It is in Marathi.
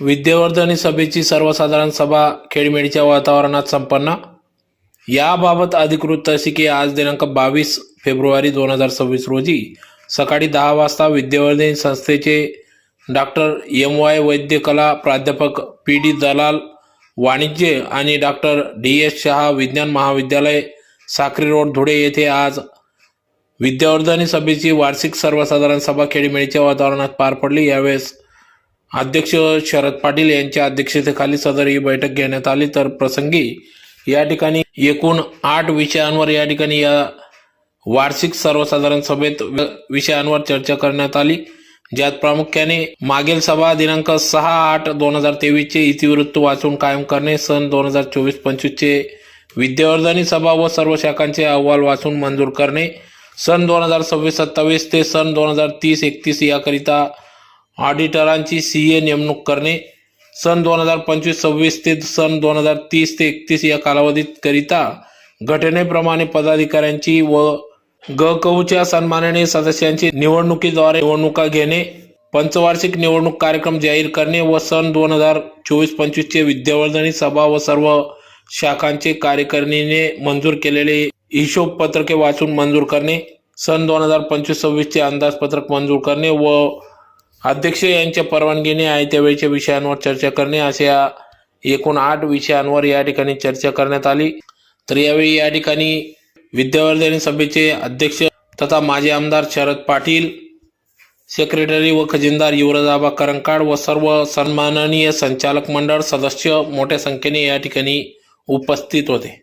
विद्यावर्धनी सभेची सर्वसाधारण सभा खेडमेडीच्या वातावरणात संपन्न। याबाबत अधिकृत तहसीके आज दिनांक 22 फेब्रुवारी 2026 रोजी सकाळी 10 वाजता विद्यावर्धनी संस्थेचे डॉक्टर MY वैद्य कला प्राध्यापक PD दलाल वाणिज्य आणि डॉक्टर DS शहा विज्ञान महाविद्यालय साक्री रोड धुळे येथे आज विद्यावर्धनी सभेची वार्षिक सर्वसाधारण सभा खेडमेडीच्या वातावरणात पार पडली। यावेळेस अध्यक्ष शरद पाटील यांच्या अध्यक्षतेखाली सदर ही बैठक घेण्यात आली। तर प्रसंगी या ठिकाणी एकूण 8 विषयांवर या ठिकाणी या वार्षिक सर्वसाधारण सभेत विषयांवर चर्चा करण्यात आली, ज्यात प्रामुख्याने मागील सभा दिनांक 6/8/2023 चे इतिवृत्त वाचून कायम करणे, सन 2024-25 चे विद्यावर्धनी सभा व सर्व शाखांचे अहवाल वाचून मंजूर करणे, सन 2026-27 ते सन 2030-31 याकरिता ऑडिटरांची CA नेमणूक करणे, सन 2025-26 ते सन 2030-31 या कालावधीत करिता घटनेप्रमाणे पदाधिकाऱ्यांची व गकऊच्या सन्माननीय सदस्यांची निवडणुकीद्वारे निवडणुका घेणे, पंचवार्षिक निवडणूक कार्यक्रम जाहीर करणे व सन 2024-25 चे विद्यावर्धनी सभा व सर्व शाखांचे कार्यकारिणीने मंजूर केलेले हिशोब पत्रके वाचून मंजूर करणे, सन 2025-26 चे अंदाजपत्रक मंजूर करणे व अध्यक्ष यांच्या परवानगीने आयत्या वेळच्या विषयांवर चर्चा करणे, अशा एकूण 8 विषयांवर या ठिकाणी चर्चा करण्यात आली। तर यावेळी या ठिकाणी विद्यावर्धनी सभेचे अध्यक्ष तथा माजी आमदार शरद पाटील, सेक्रेटरी व खजिनदार युवराज करंकाड व सर्व सन्माननीय संचालक मंडळ सदस्य मोठ्या संख्येने या ठिकाणी उपस्थित होते।